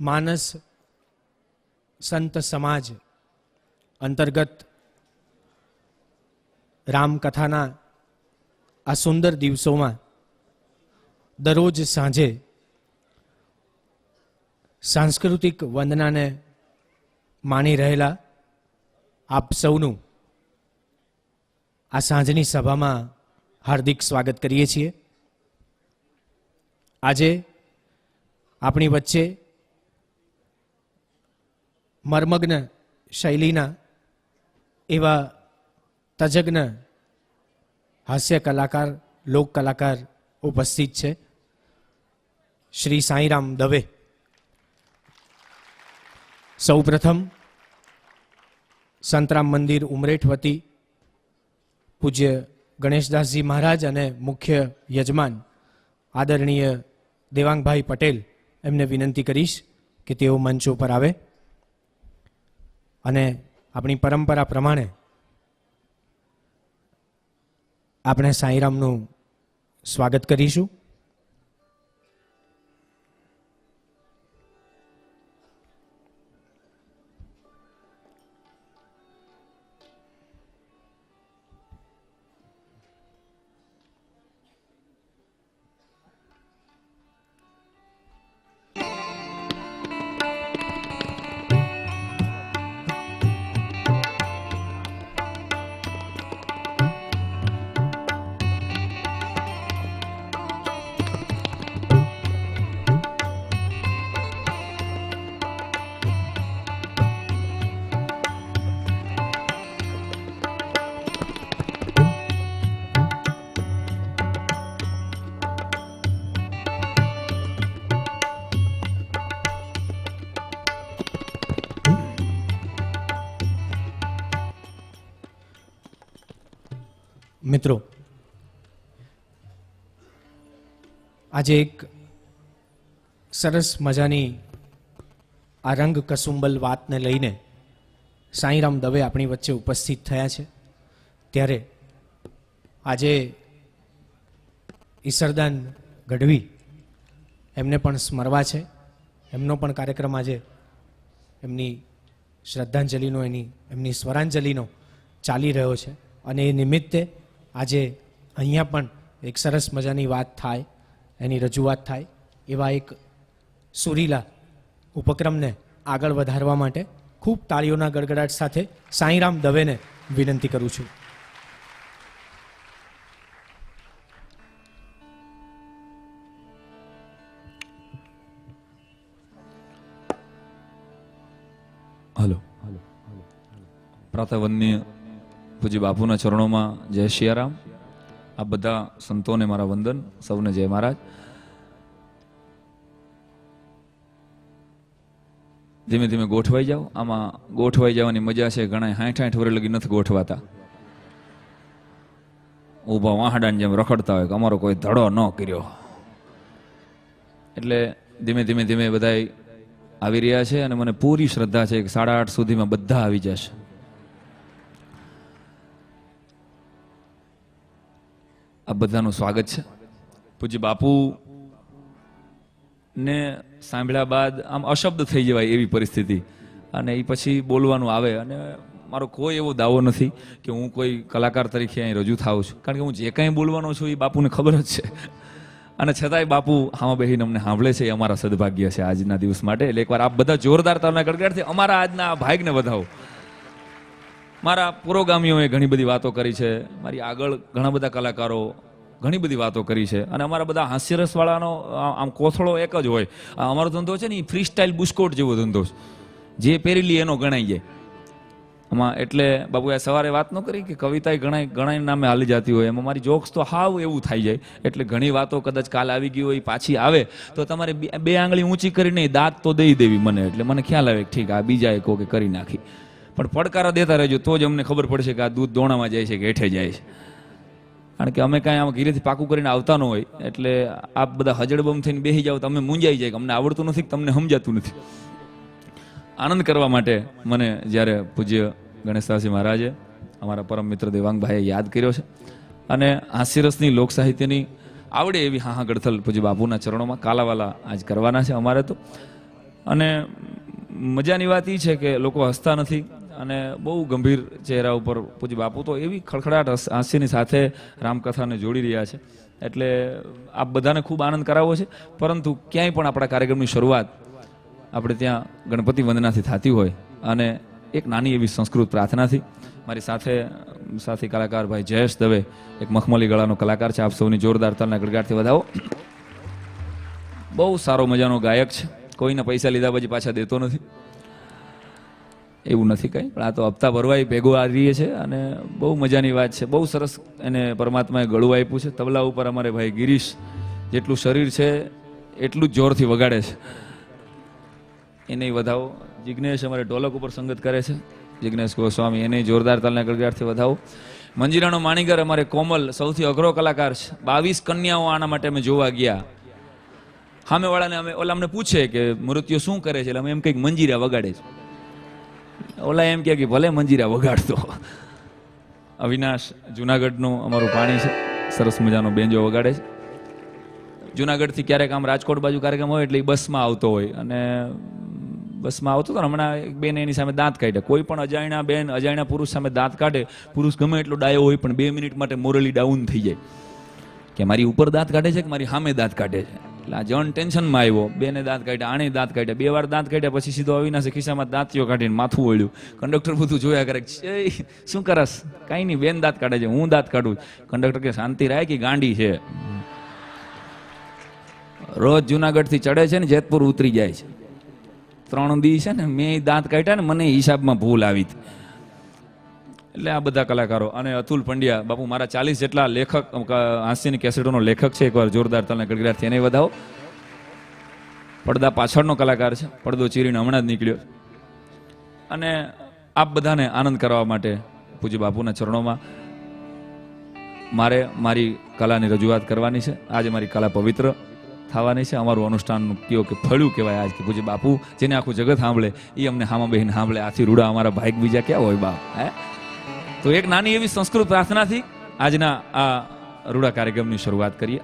માનસ સંત સમાજ અંતર્ગત રામકથાના આ સુંદર દિવસોમાં દરરોજ સાંજે સાંસ્કૃતિક વંદનાને માણી રહેલા આપ સૌનું આ સાંજની સભામાં હાર્દિક સ્વાગત કરીએ છીએ. આજે આપણી વચ્ચે મર્મગ્ન શૈલીના એવા તજજ્ઞ હાસ્ય કલાકાર, લોક કલાકાર ઉપસ્થિત છે. શ્રી સાંઈરામ દવે. સૌ પ્રથમ સંતરામ મંદિર ઉમરેઠ વતી પૂજ્ય ગણેશદાસજી મહારાજ અને મુખ્ય યજમાન આદરણીય દેવાંગભાઈ પટેલ એમને વિનંતી કરીશ કે તેઓ મંચ ઉપર આવે અને આપણી પરંપરા પ્રમાણે આપણે સાંઈરામનું સ્વાગત કરીશું. મિત્રો, આજે એક સરસ મજાની આ રંગ કસુંબલ વાતને લઈને સાંઈરામ દવે આપણી વચ્ચે ઉપસ્થિત થયા છે. ત્યારે આજે ઈસરદાન ગઢવી એમને પણ સ્મરવા છે. એમનો પણ કાર્યક્રમ આજે એમની શ્રદ્ધાંજલિનો એમની સ્વરાંજલિનો ચાલી રહ્યો છે અને એ નિમિત્તે આજે અહીંયા પણ એક સરસ મજાની વાત થાય, એની રજૂઆત થાય એવા એક સુરીલા ઉપક્રમને આગળ વધારવા માટે ખૂબ તાળીઓના ગડગડાટ સાથે સાંઈરામ દવેને વિનંતી કરું છું. હલો. પ્રાતઃવંદનીય પૂજ્ય બાપુના ચરણોમાં જય સિયારામ. આ બધા સંતોને મારા વંદન, સૌને જય મહારાજ. ધીમે ધીમે ગોઠવાઈ જાઓ. આમાં ગોઠવાઈ જવાની મજા છે. ઘણા 60 વર્ષ લગી નથી ગોઠવાતા. ઊભા વાહડાની જેમ રખડતા હોય કે અમારો કોઈ ધડો ન કર્યો. એટલે ધીમે ધીમે ધીમે બધા આવી રહ્યા છે અને મને પૂરી શ્રદ્ધા છે કે 8:30 સુધીમાં બધા આવી જશે. આ બધાનું સ્વાગત છે. પૂજ્ય બાપુ ને સાંભળ્યા બાદ આમ અશબ્દ થઈ જવાય એવી પરિસ્થિતિ, અને એ પછી બોલવાનું આવે. અને મારો કોઈ એવો દાવો નથી કે હું કોઈ કલાકાર તરીકે અહીં રજૂ થાઉં છું, કારણ કે હું જે કાંઈ બોલવાનો છું એ બાપુને ખબર જ છે. અને છતાંય બાપુ હામાં બેહીને અમને સાંભળે છે. એ અમારા સદભાગ્ય છે આજના દિવસ માટે. એટલે એકવાર આપ બધા જોરદાર તાલના ગડગડાટથી અમારા આજના ભાગને વધાવો. મારા પુરોગામીઓએ ઘણી બધી વાતો કરી છે, મારી આગળ ઘણા બધા કલાકારો ઘણી બધી વાતો કરી છે, અને અમારા બધા હાસ્યરસવાળાનો આમ કોથળો એક જ હોય. અમારો ધંધો છે ને એ ફ્રી સ્ટાઇલ બુસ્કોટ જેવો ધંધો છે. જે પહેરી લે એનો ગણાઈ જાય આમાં. એટલે બાપુએ સવારે વાત ન કરી કે કવિતા ઘણા નામે હાલી જતી હોય, એમાં મારી જોક્સ તો હાવ એવું થઈ જાય. એટલે ઘણી વાતો કદાચ કાલ આવી ગઈ હોય પાછી આવે તો તમારે બે આંગળી ઊંચી કરીને દાંત તો દઈ દેવી મને. એટલે મને ખ્યાલ આવે કે ઠીક આ બીજા એક કે કરી નાખી, પણ પડકારા દેતા રહેજો તો જ અમને ખબર પડશે કે આ દૂધ દોણામાં જાય છે કે હેઠે જાય છે. કારણ કે અમે કાંઈ આમાં ઘીરેથી પાકું કરીને આવતા ન હોય. એટલે આપ બધા હજડબમ થઈને બેસી જાઓ તો અમે મૂંઝાઈ જાય કે અમને આવડતું નથી, તમને સમજાતું નથી. આનંદ કરવા માટે મને જ્યારે પૂજ્ય ગણેશદાસજી મહારાજે અમારા પરમ મિત્ર દેવાંગભાઈએ યાદ કર્યો છે, અને હાસ્યરસની લોક સાહિત્યની આવડે એવી હા ગડથલ પૂજ્ય બાપુના ચરણોમાં કાલાવાલા આજ કરવાના છે અમારે તો. અને મજાની વાત એ છે કે લોકો હસતા નથી અને બહુ ગંભીર ચહેરા ઉપર પૂજ્ય બાપુ તો એવી ખડખડાટ હાસ્યની સાથે રામકથાને જોડી રહ્યા છે. એટલે આપ બધાને ખૂબ આનંદ કરાવવો છે. પરંતુ ક્યાંય પણ આપણા કાર્યક્રમની શરૂઆત આપણે ત્યાં ગણપતિ વંદનાથી થતી હોય અને એક નાની એવી સંસ્કૃત પ્રાર્થનાથી મારી સાથે સાથી કલાકાર ભાઈ જયેશ દવે એક મખમલી ગળાનો કલાકાર છે. આપ સૌની જોરદાર તાલના ગડગાટથી વધાવો. બહુ સારો મજાનો ગાયક છે. કોઈને પૈસા લીધા પછી પાછા દેતો નથી એવું નથી કંઈ, પણ આ તો હપ્તા ભરવાય ભેગો આ રહીએ છે અને બહુ મજાની વાત છે. બહુ સરસ એને પરમાત્માએ ગળું આપ્યું છે. તબલા ઉપર અમારે ભાઈ ગિરીશ જેટલું શરીર છે એટલું જ જોરથી વગાડે છે, એને વધાવો. જિજ્ઞેશ અમારે ઢોલક ઉપર સંગત કરે છે, જિજ્ઞેશ ગોસ્વામી, એને જોરદાર તાલના ગડગાટથી વધાવો. મંજીરાનો માણીગર અમારે કોમલ સૌથી અઘરો કલાકાર છે. 22 કન્યાઓ આના માટે અમે જોવા ગયા. સામેવાળાને અમે ઓલા અમને પૂછે કે મૃત્યુ શું કરે છે, એટલે અમે એમ કંઈક મંજીરા વગાડે છે. ઓલા એમ કે ભલે મંજીરા વગાડતો. અવિનાશ જુનાગઢનું અમારું પાણી છે, સરસ મજાનો બેન્જો વગાડે છે. જુનાગઢથી ક્યારેક આમ રાજકોટ બાજુ કાર્યક્રમ હોય એટલે એ બસમાં આવતો હોય અને બસમાં આવતો હતો ને હમણાં એક બેન એની સામે દાંત કાઢે. કોઈ પણ અજાણ્યા બેન અજાણ્યા પુરુષ સામે દાંત કાઢે, પુરુષ ગમે એટલો ડાયો હોય પણ 2 મિનિટ માટે મોરલી ડાઉન થઈ જાય કે મારી ઉપર દાંત કાઢે છે કે મારી સામે દાંત કાઢે છે. એટલે આ જણ ટેન્શનમાં આવ્યો, બેને દાંત કાઢ્યા, આણે દાંત કાઢ્યા, 2 વાર દાંત કાઢ્યા પછી સીધો અવિનાશે ખિસ્સામાં દાંતીઓ કાઢીને માથું વળ્યું. કંડક્ટર બધું જોયા કરે, શું કરસ? કાંઈ નહીં, બેન દાંત કાઢે છે, હું દાંત કાઢું. કંડક્ટર કે શાંતિ રાય કે ગાંડી છે. રોજ જુનાગઢથી ચડે છે ને જેતપુર ઉતરી જાય છે. 3 દી છે ને મેં દાંત કાઢ્યા ને મને હિસાબમાં ભૂલ આવી હતી. એટલે આ બધા કલાકારો અને અતુલ પંડ્યા બાપુ મારા 40 જેટલા લેખક હાસ્યની કેસેટોનો લેખક છે. એકવાર જોરદાર તાલના ગડગડાટથી એને વધાવો. પડદા પાછળનો કલાકાર છે, પડદો ચીરીને હમણાં જ નીકળ્યો. અને આપ બધાને આનંદ કરવા માટે પૂજ્ય બાપુના ચરણોમાં મારે મારી કલાની રજૂઆત કરવાની છે. આજે મારી કલા પવિત્ર થવાની છે. અમારું અનુષ્ઠાનનું કયો કે ફળ્યું કહેવાય આજ કે પૂજ્ય બાપુ જેને આખું જગત સાંભળે એ અમને હામા બહેન સાંભળે. આથી રૂડા અમારા ભાઈક બીજા ક્યાં હોય બાપ? હે તો એક નાની એવી સંસ્કૃત પ્રાર્થનાથી આજના આ રૂડા કાર્યક્રમની શરૂઆત કરીએ.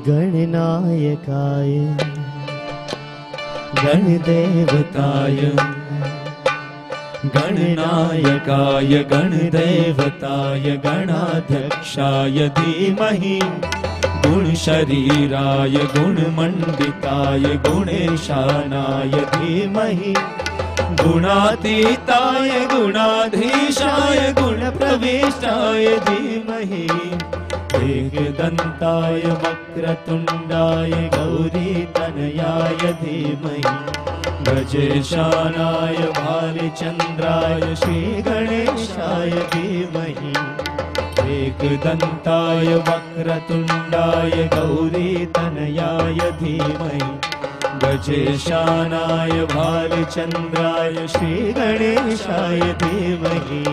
ગણનાયકાય ગણદેવતાય ગણનાયકાય ગણદેવતાય ગણાધ્યક્ષાય ધીમહિ ગુણશરીરાય ગુણમંડિતાય ગુણેશાનાય ધીમહિ ગુણાતીતાય ગુણાધીશાય ગુણપ્રવિષ્ટાય ધીમહિ एकदन्ताय वक्रतुण्डाय गौरीतनयाय धीमहि गजेशानाय भालचन्द्राय श्रीगणेशाय धीमहि एकदन्ताय वक्रतुण्डाय गौरीतनयाय धीमहि गजेशानाय भालचन्द्राय श्रीगणेशाय धीमहि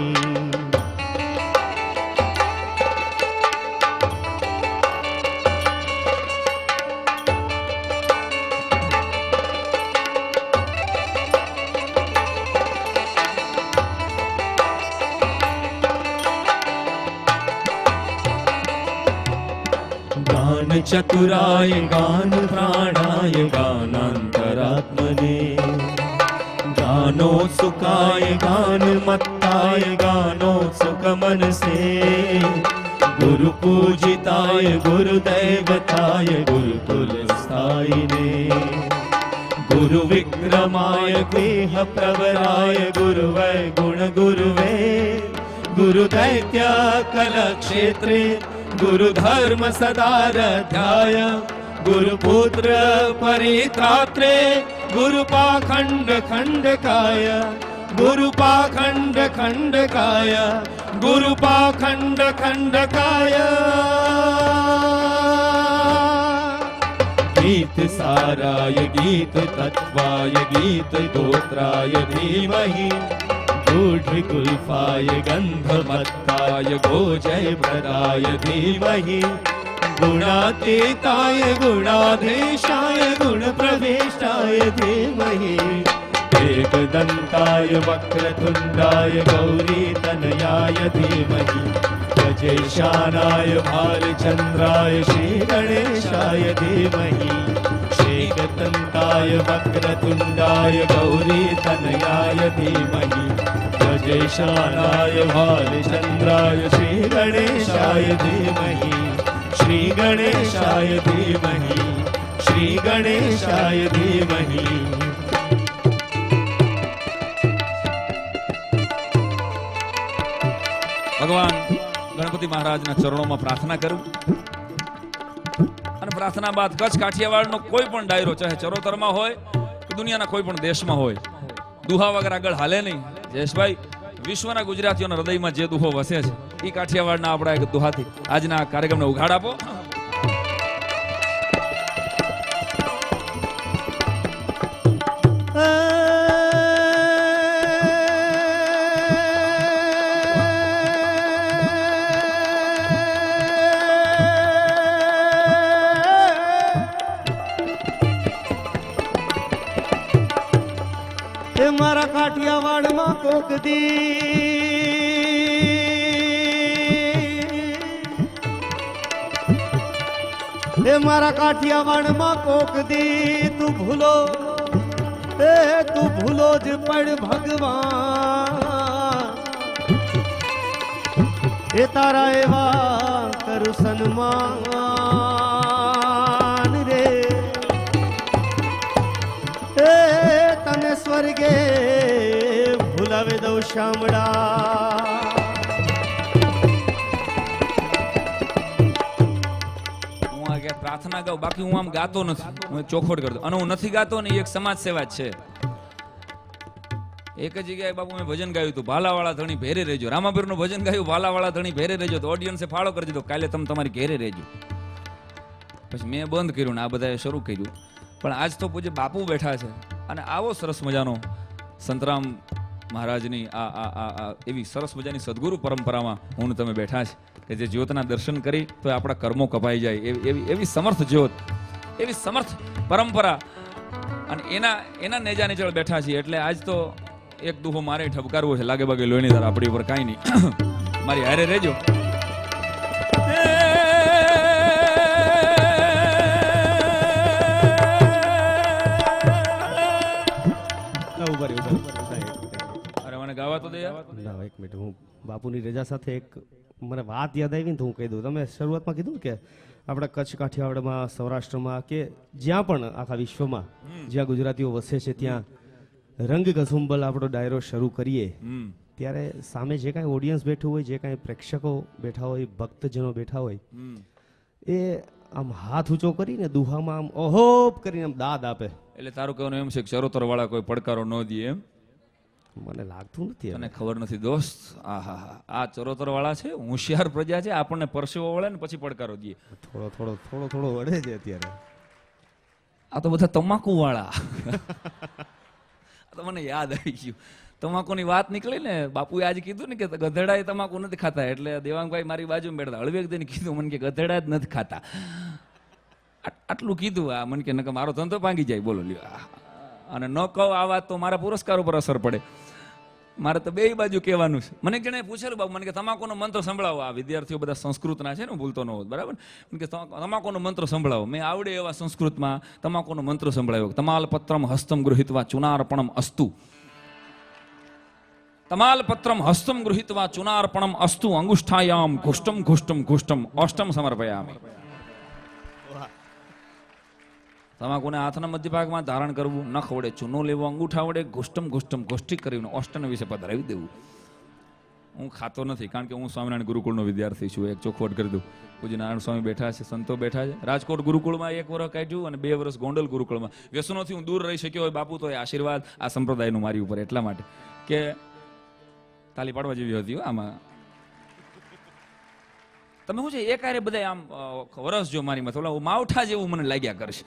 चतुराय गान प्राणाय गानांतरात्मने गानो सुखाय गान मत्ताय गानो सुख मनसे गुरु पूजिताय गुरुदैवताय गुरुकुल स्थायिने गुरु विक्रमाय गेह प्रवराय गुरुवै गुण गुरुवे गुरु दैत्य कल क्षेत्रे गुरु धर्म सदाराध्याय गुरु पुत्र परित्रात्रे गुरु पाखंड खंडकाय गुरु पाखंड खंडकाय गुरु पाखंड खंडकाय गीत साराय गीत तत्वाय गीत गोत्राय धीमहि गुल्फाय गंधमत्ताय गोजय प्रदाय धीमहि गुणातीताय गुणाधीशाय गुणप्रविष्टाय धीमहि एक एकदन्ताय वक्रतुण्डाय गौरीतनयाय धीमहि गजेशानाय भालचन्द्राय श्रीगणेशाय धीमहि एकदन्ताय वक्रतुण्डाय गौरीतनयाय धीमहि गजेशानाय भालचन्द्राय श्रीगणेशाय धीमहि श्रीगणेशाय धीमहि श्रीगणेशाय धीमहि ભગવાન ગણપતિ મહારાજના ચરણોમાં પ્રાર્થના કરું અને પ્રાર્થના બાદ કચ્છ કાઠિયાવાડનો કોઈ પણ ડાયરો ચાહે ચરોતરમાં હોય કે દુનિયાના કોઈ પણ દેશમાં હોય દુહા વગર આગળ હાલે નહીં. જયેશભાઈ, વિશ્વના ગુજરાતીઓના હૃદયમાં જે દુહો વસે છે એ કાઠિયાવાડના આપણા એક દુહાથી આજના કાર્યક્રમને ઉઘાડ આપો. મારા કાઠિયાવાડમાં કોક દી મારા કાઠિયાવાડમાં કોક દી તું ભૂલો જ પડ ભગવાન એ તારા એવા કરું સન્માન રે તને સ્વર્ગે ભૂલાવે દઉં શામળા. હું આ ક્યાંક પ્રાર્થના ગાઉં, બાકી હું આમ ગાતો નથી, હું એક ચોખવટ કરતો અને હું નથી ગાતો ને એ એક સમાજ સેવા જ છે. એક જ જગ્યાએ બાપુ મેં ભજન ગાયું હતું, ભાલાવાળા ધણી ભેરે રહેજો. રામાપીરનું ભજન ગાયું, ભાલાવાળા ધણી ભેરે રહેજો, તો ઓડિયન્સે ફાળો કરી દીધો, કાલે તમે તમારી ઘેરે રહેજો. પછી મેં બંધ કર્યું ને આ બધાએ શરૂ કર્યું. પણ આજ તો પૂજ્ય બાપુ બેઠા છે અને આવો સરસ મજાનો સંતરામ મહારાજની આ એવી સરસ મજાની સદગુરુ પરંપરામાં હું ને તમે બેઠા છે કે જે જ્યોતના દર્શન કરી તો આપણા કર્મો કપાઈ જાય એવી સમર્થ જ્યોત, એવી સમર્થ પરંપરા અને એના નેજા નીચળ બેઠા છીએ. એટલે આજ તો એક દુહો મારે ઠપકારવો છે, લાગે બાગે લોહીની ધાર આપણી ઉપર કાંઈ નહીં. મારી હારે રહેજો. અરે મને ગાવા તો દે યાર. ના, એક મિનિટ, હું બાપુની રજા સાથે એક મને વાત યાદ આવી ને તો હું કહી દઉં. તમે શરૂઆતમાં કીધું કે આપણા કચ્છ કાઠિયાવાડમાં, સૌરાષ્ટ્રમાં કે જ્યાં પણ આખા વિશ્વમાં જ્યાં ગુજરાતીઓ વસે છે ત્યાં રંગ કસુંબલ આપણો ડાયરો શરૂ કરીએ ત્યારે સામે જે કાંઈ ઓડિયન્સ બેઠું હોય, જે કાંઈ પ્રેક્ષકો બેઠા હોય, ભક્તજનો બેઠા હોય, એ આમ હાથ ઊંચો કરીને દુહામાં આમ ઓહોપ કરીને આમ દાદ આપે. એટલે તારું કહેવાનું એમ છે કે ચરોતર વાળા કોઈ પડકારો ન દે એમ? મને લાગતું નથી. તને ખબર નથી દોસ્ત, આ ચરોતર વાળા છે, હોશિયાર પ્રજા છે, આપણને પરસેવો વળે ને પછી પડકારો દે. થોડો વળે છે અત્યારે. આ તો બધા તમાકુ વાળા. આ તો મને યાદ આવી ગયું, તમાકુની વાત નીકળી ને, બાપુએ આજે કીધું ને કે ગધેડા એ તમાકુ નથી ખાતા. એટલે દેવાંગભાઈ મારી બાજુમાં બેઠા, હળવેક દઈને કીધું મને કે ગધેડા જ નથી ખાતા. આટલું કીધું. આ મને કે મારો ધંધો ભાંગી જાય. બોલો લ્યો. અને ન કહો આ વાત તો મારા પુરસ્કાર ઉપર અસર પડે. મારે તો બે બાજુ કહેવાનું છે. મને એક જણાએ પૂછેલું, બાબુ મને કે તમાકુનો મંત્ર સંભળાવો. આ વિદ્યાર્થીઓ બધા સંસ્કૃતના છે ને, ભૂલતો ન હોત, બરાબર? કે તમાકુનો મંત્ર સંભળાવો. મેં આવડે એવા સંસ્કૃતમાં તમાકુનો મંત્ર સંભળાવ્યો. તમાલપત્રમ હસ્તમ ગૃહિત્વા ચુનાર્પણમ અસ્તુ. તમાલપત્રમ હસ્તમ ગૃહિત્વા ચુનાર્પણમ અસ્તુ અંગુષ્ઠાયામ ઘુષ્ટમ ઘુષ્ટમ ઘુષ્ટમ અષ્ટમ સમર્પયામિ. તમાકુને હાથના મધ્ય ભાગમાં ધારણ કરવું, નખ વડે ચૂનો લેવો, અંગૂઠા વડે ઘુષ્ટમ ઘુષ્ટમ ઘોષ્ઠી કરીને અષ્ટન વિશે પધરાવી દેવું. હું ખાતો નથી કારણ કે હું સ્વામિનારાયણ ગુરુકુળનો વિદ્યાર્થી છું. એક ચોખવટ કરી દઉં. પૂજ્ય નારાયણ સ્વામી બેઠા છે, સંતો બેઠા છે. રાજકોટ ગુરુકુળમાં 1 વર્ષ કાઢ્યું અને 2 વર્ષ ગોંડલ ગુરુકુળમાં. વ્યસનોથી હું દૂર રહી શક્યો હોય બાપુ, તો એ આશીર્વાદ આ સંપ્રદાયનું મારી ઉપર એટલા માટે કે તાલી પાડવા જેવી હતી આમાં. તમે શું છે એ કાર્ય બધા આમ વરસ જો મારી માં ઓલા માવઠા જેવું મને લાગ્યા કરશે.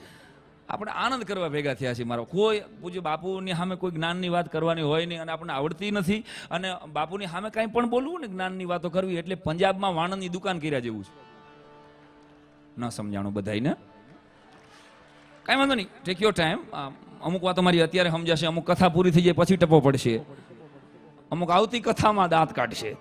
આપણે આનંદ કરવા ભેગા થયા છીએ. મારો કોઈ પૂજ્ય બાપુની સામે કોઈ જ્ઞાનની વાત કરવાની હોય નહીં અને આપણને આવડતી નથી. અને બાપુની સામે કાંઈ પણ બોલવું ને જ્ઞાનની વાતો કરવી એટલે પંજાબમાં વાણંદની દુકાન કર્યા જેવું છે. ન સમજાણું બધાને, કાંઈ વાંધો નહીં, ટેક યોર ટાઈમ. અમુક વાતો મારી અત્યારે સમજાશે, અમુક કથા પૂરી થઈ જાય પછી ટપો પડશે, અમુક આવતી કથામાં દાંત કાઢશે.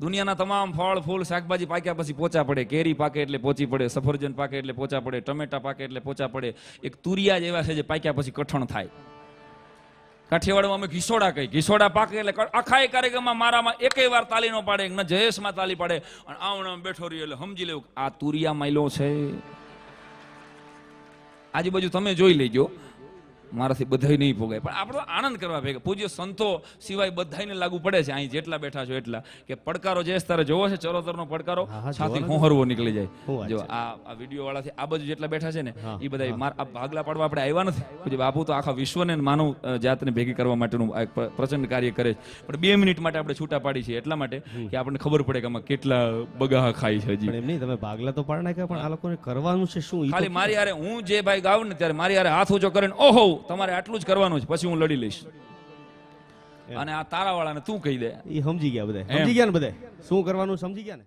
દુનિયાના તમામ ફળ ફૂલ શાકભાજી પાક્યા પછી પોચા પડે, કેરી પાકે એટલે પોચી પડે, સફરજન પાકે એટલે પોચા પડે, ટમેટા પાકે એટલે પોચા પડે. એક તુરિયા જ એવા છે જે પાક્યા પછી કઠણ થાય. કાઠિયાવાડમાં અમે ઘીસોડા કહી, ઘીસોડા પાકે એટલે આખા કાર્યક્રમમાં મારામાં એકેય વાર તાલી ન પાડે, ન જયેશમાં તાલી પાડે, અને આવણ બેઠો રહ્યો એટલે સમજી લેવું આ તુરિયા માયલો છે. આજુબાજુ તમે જોઈ લેજો, મારાથી બધાય નહીં ભોગાય, પણ આપણે આનંદ કરવા ભેગા. પૂજ્ય સંતો સિવાય બધાને લાગુ પડે છે અહીં જેટલા બેઠા છો એટલા, કે પડકારો જે તારે જોવો છે, ચરોતરનો પડકારો છાતી હોહરવો નીકળી જાય. જો આ વિડીયો વાળાથી આ બાજુ જેટલા બેઠા છે ને એ બધા આ ભાગલા પાડવા આપણે આવ્યા નથી. પૂજ્ય બાપુ તો આખા વિશ્વને માનવ જાતને ભેગી કરવા માટેનું એક પ્રચંડ કાર્ય કરે છે, પણ 2 મિનિટ માટે આપણે છૂટા પાડી છે એટલા માટે કે આપણને ખબર પડે કે આમાં કેટલા બગાહા ખાય છે. હજી એમ નહીં, તમે ભાગલા તો પાડ નાખ્યા, પણ આ લોકોને કરવાનું છે શું? ખાલી મારી યારે હું જે ભાઈ ગાઉં ને ત્યારે મારી યારે હાથ ઊંચો કરીને ઓહો તમારે આટલું જ કરવાનું છે, પછી હું લડી લઈશ. અને આ તારા વાળાને તું કહી દે, એ સમજી ગયા બધા, સમજી ગયા ને બધા શું કરવાનું સમજી ગયા ને.